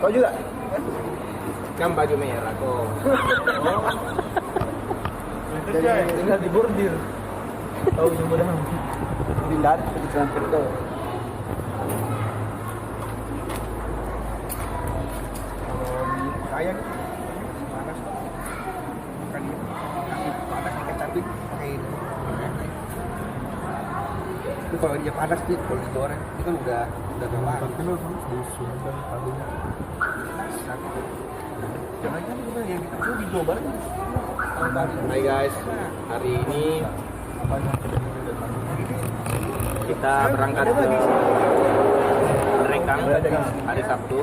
Kau juga? Kan baju merah kok. Tinggal di bordir. Tahu yang mudah. Dilihat di transfer itu. Kayak panas makan kasih panas pakai cabai pakai itu. Itu kalau dia panas sih kalau digoreng itu kan udah keluar. Jangan-jangan juga yang kita perlu dicoba lagi. Hai guys, hari ini kita berangkat ke Rekang hari Sabtu.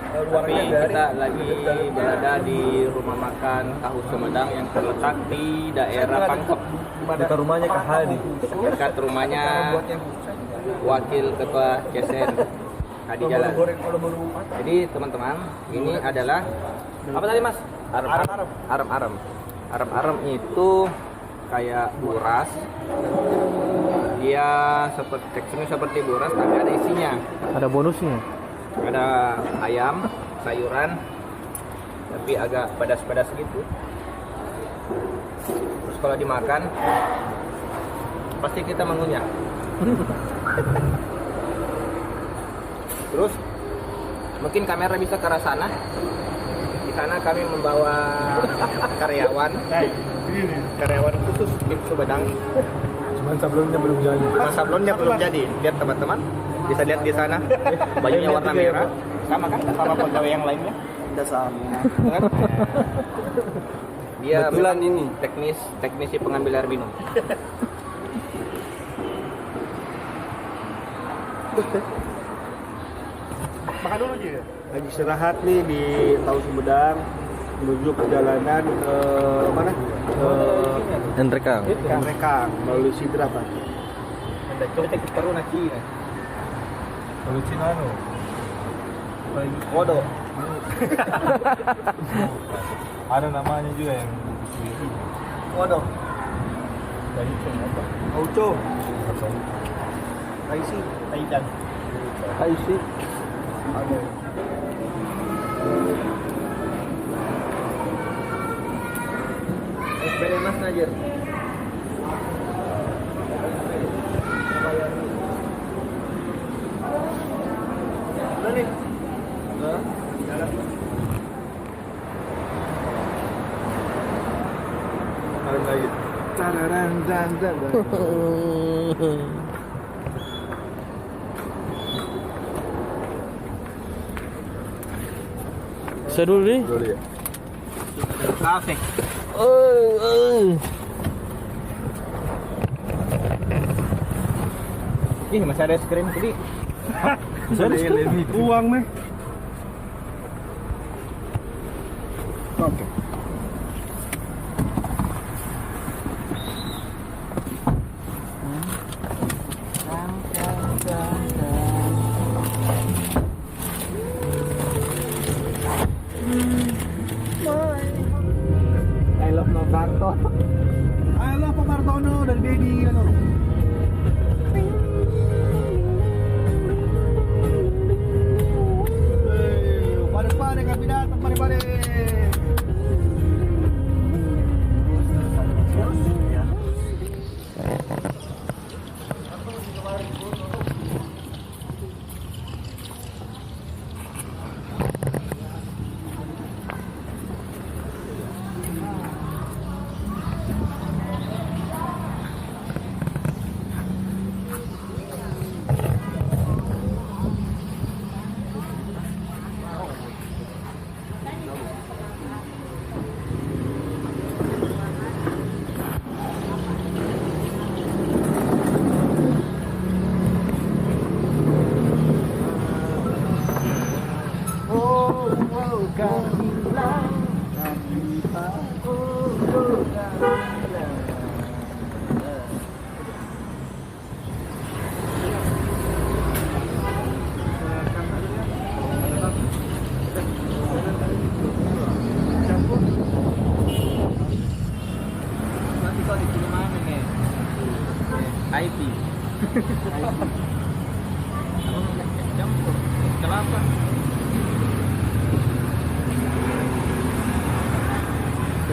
Tapi kita lagi berada di rumah makan Tahu Sumedang yang terletak di daerah Pangkep. Dekat rumahnya Kak Hadi. Dekat rumahnya Wakil Ketua CSN Hadi Jalan. Jadi teman-teman, ini adalah apa tadi Mas? Arem-arem. Arem-arem itu kayak buras. Dia seperti teksturnya seperti buras tapi ada isinya. Ada bonusnya. Ada ayam, sayuran, tapi agak pedas-pedas gitu. Terus kalau dimakan, pasti kita mengunyah. Terus mungkin kamera bisa ke arah sana. Di sana kami membawa karyawan khusus di Sumedang. Cuman sablonnya belum jadi. Sablonnya belum jadi. Lihat teman-teman, bisa lihat di sana. Bajunya warna merah. Sama kan sama pegawai yang lainnya? Tidak sama. Kan? Dia Betulan ini teknisi pengambil air minum. Makan dulu aja. Lagi istirahat nih di Tahu Sumedang menuju perjalanan ke mana? Ke Rekang. Rekang melalui Sidra Pak. Ada coba kita taruh nasi. Melalui Cinano. Kodo. Ada namanya juga yang Kodo. dari apa? Auco. Taisi. Taidan. Taisi. Ada. Sepeda Mas Najer. Udah nih. Ada lagi. Tararan dan. Saya dulu nih. Dulu ya. Kafe. Ih, masih ada es krim tadi. Bisa lebih uang nih. Oke. I love Novarto. I love Pak Martono dari Dedi ano. Pare-pare kami datang, pare-pare.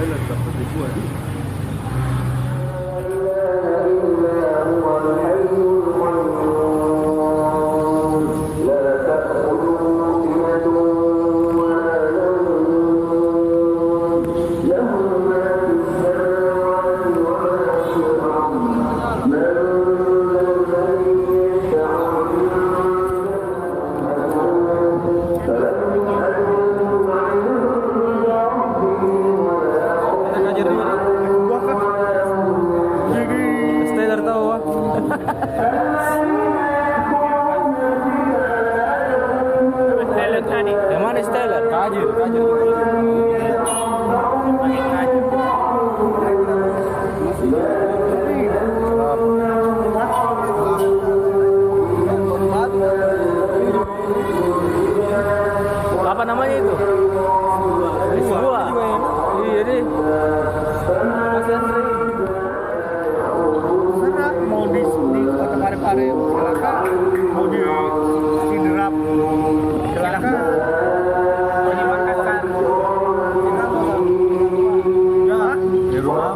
Thailand dapat dibuat. Steller tahu wah. Steller tadi. Yang mana Steller? Kajir. Apa namanya itu? Risua. Iya deh. Karena mau di kota Parepare silakan, mau di Sidrap silakan, mau di Makassar ya di rumah.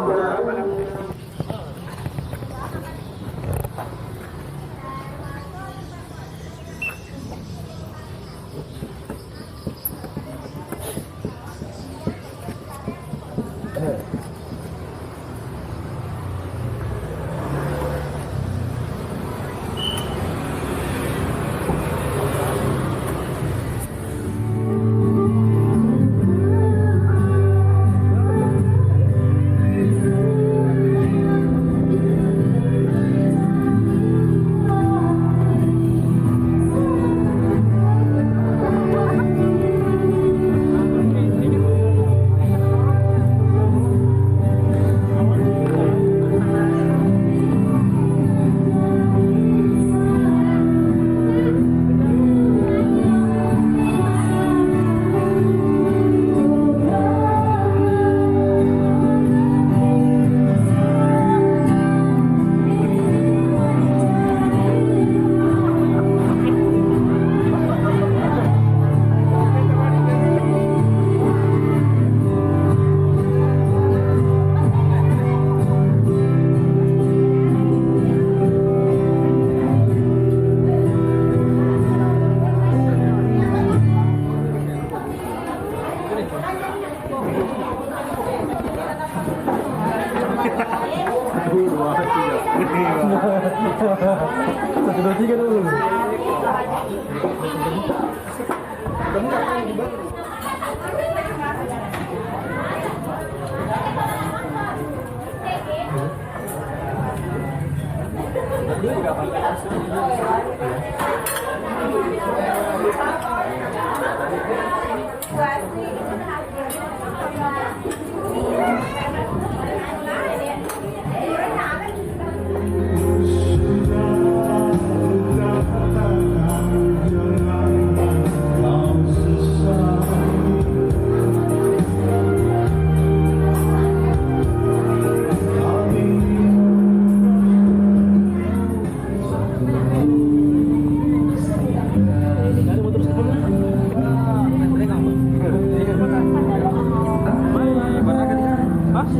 Satu dua tiga dulu.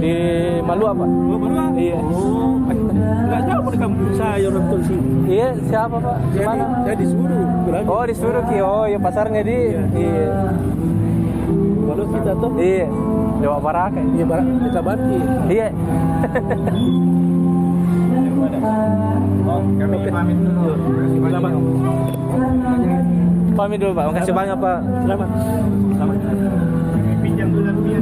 Di Malu apa? Oh, baru? Iya. Nggak jauh dari kampung saya orang tua sini. Iya, siapa Pak? Di mana? Saya disuruh. Oh, di Suruki. Oh, ya pasarnya di. Iya. Kalau kita tuh Iya. Dewa Baraka. ya barak kita bantu. Iya. Oh, kami pamit dulu. Selamat. Pamit dulu Pak. Makasih banyak Pak. Selamat. Selamat. Pinjam dulu rupiah.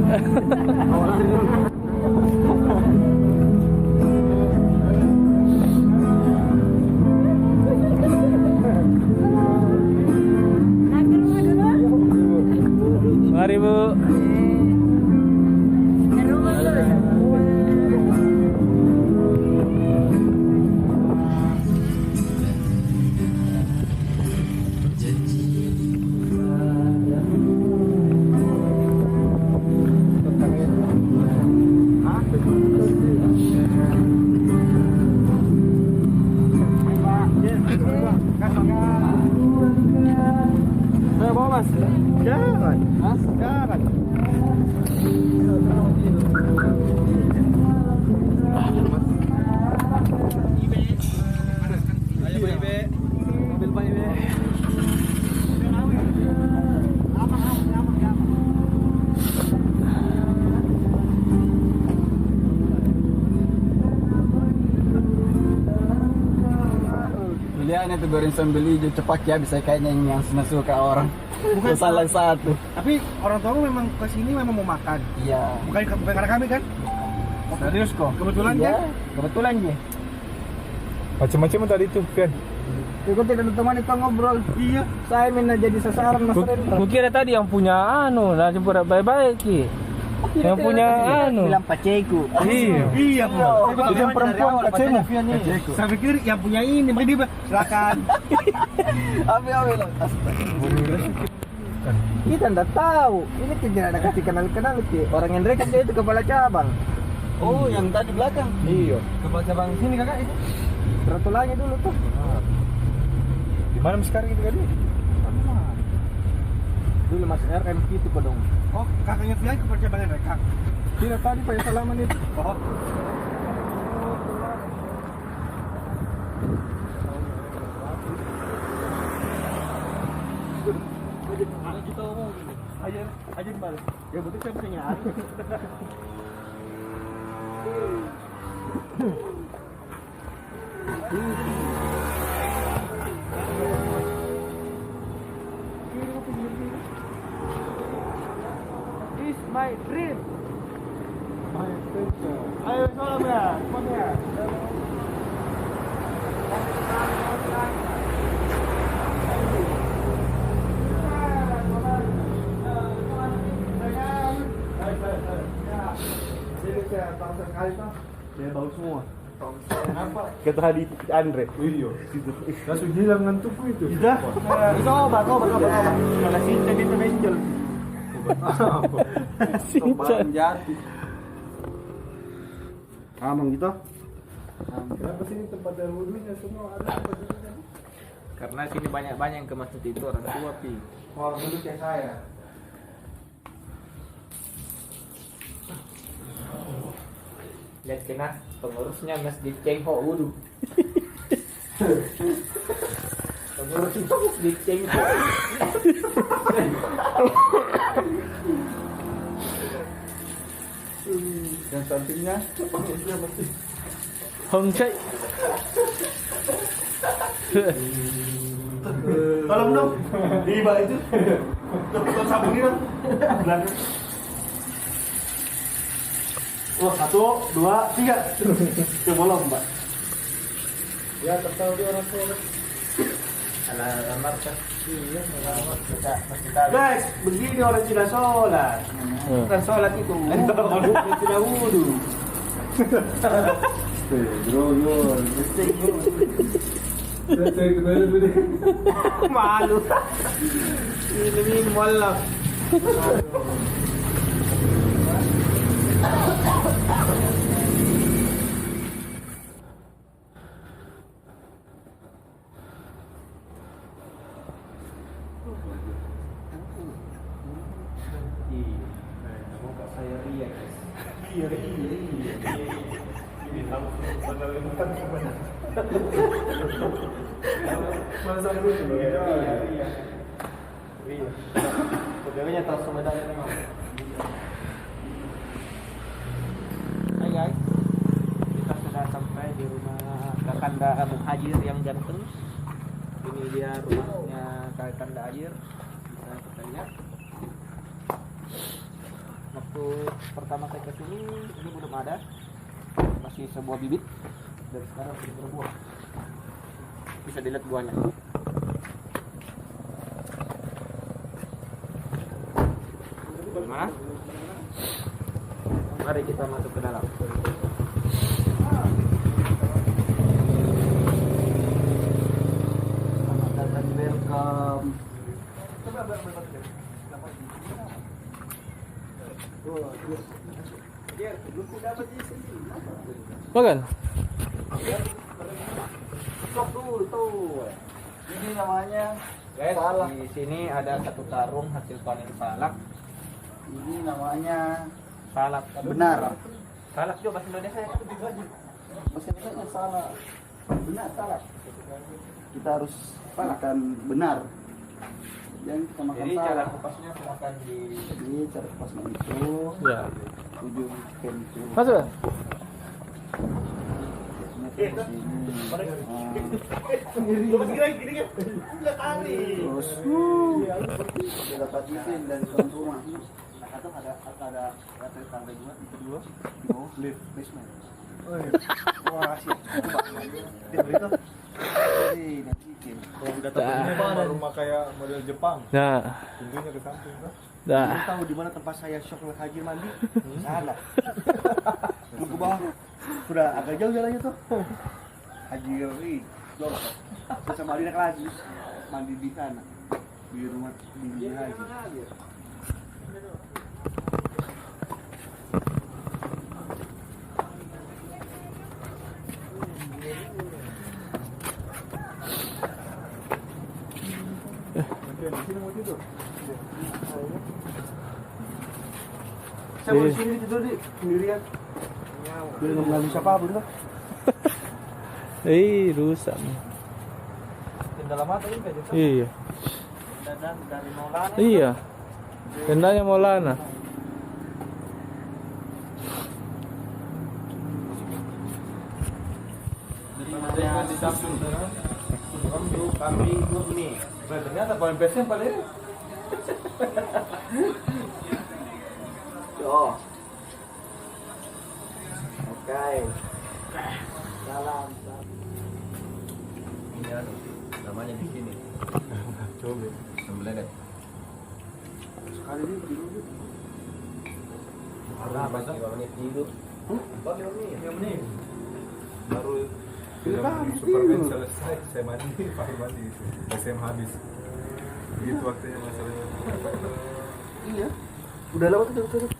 Mari Bu. Saya bawa Mas. Jangan. Mas. Jangan. kayaknya tuh goreng sambil hijau cepat ya bisa kayaknya yang suka orang. Bukan salah satu. Tapi orang tua memang kesini memang mau makan. Iya. Bukan karena kami kan? Serius kok. Kebetulan iya, kan? Kebetulan ya. Macam-macam tadi tuh kan. Ikut tidak ditemani kita ngobrol. Iya. Saya minta jadi sasaran Mas Rendra. Kukira tadi yang punya nah coba baik-baik ki. Yang punya bilang paceku. Iya. Iya, Bro. Itu yang perempuan kacemu. Saya pikir yang punya ini, makanya dia silakan. Abi kita enggak tahu. Ini tidak ada kasih kenal ki. Orang yang rekan dia itu kepala cabang. Oh, yang tadi belakang. Iya. Kepala cabang sini kakak itu. Beratulanya dulu tuh. Di mana sekarang itu tadi? Dulu Mas RM itu kok dong. Oh, kakaknya Fian ke percabangan mereka. Tidak tadi Pak Salaman itu. Oh. Aja balik. Ya betul saya bisa nyari. Is my dream. Ayo salam ya, semuanya. Dia tahu semua. Kata Hadi Andre. Iya. Langsung hilang ngantukku itu. Sudah. Coba. Kalau Sinca itu Angel. Sinca. Jati. Amang gitu. Kenapa sini tempat yang wudhunya semua ada? Karena sini banyak yang ke masjid itu orang tua pi. Orang dulu kayak saya. Lihat kena pengurusnya masjid Cengho wudhu. Pengurusnya masjid Cengho. Yang sampingnya Hong Chai. tolong dong. Di bawah itu. Tuh sabun ini dong. Belakang. Oh, 1, 2, 3. Coba bolong, Mbak. Ya, tertahu dia orang tua. Alamar kan. Iya, Guys, begini orang Cina sholat. Bukan sholat itu. Orang Cina wudhu. Malu. Ini malam. Pegawainya tahu Sumedang memang. Hai guys, kita sudah sampai di rumah Kakanda Muhajir yang ganteng. Ini dia rumahnya Kakanda Ajir. Bisa kita lihat. Waktu pertama saya ke sini, ini belum ada, masih sebuah bibit. Dan sekarang sudah berbuah. Bisa dilihat buahnya. Gimana? Mari kita masuk ke dalam. Selamat datang, welcome. Makan. Stop dulu tuh. Ini namanya Guys, salak. di sini ada satu karung hasil panen salak. Ini namanya Salak benar. Salak juga bahasa Indonesia. Bahasa Indonesia salah. Benar salak. Kita harus makan benar. Jangan kita makan Jadi cara salah. kupasnya silakan di Jadi cara kupasnya itu Ya. ujung pintu. Masuk. Ini Terus dapat izin dari tuan rumah. Atau ada tangga dua, kedua. Di bawah lift basement. Wah, rahasia. Coba. Dia berita. Nanti izin. Kalau udah tahu ini rumah kayak model Jepang, Nah, pintunya ke samping kan? dah. Lu tahu di mana tempat saya shock ngeliat Haji mandi? Sana. Lu ke bawah. Udah agak jauh jalannya tuh. Haji Ri, jauh. Terus sama Adina lagi mandi di sana. Di rumah di Haji. Di sini mau tidur. Saya mau di sini tidur di sendirian. Biar nggak mengganggu siapapun tuh. Rusak. Kendala mata ini kayak gitu. Iya. Dan dari Maulana. Iya. Tendanya Maulana. Di samping kami murni. Ternyata poin PS-nya paling. Oh. Oke. Salam. Ini namanya di sini. Coba. Sembelih. Sekali ini tidur. Apa sih? 5 menit tidur. 5 menit. Baru Superman selesai, saya mandi, pakai mandi itu. SM habis. Begitu waktunya masalahnya. Iya. Udah lama tuh.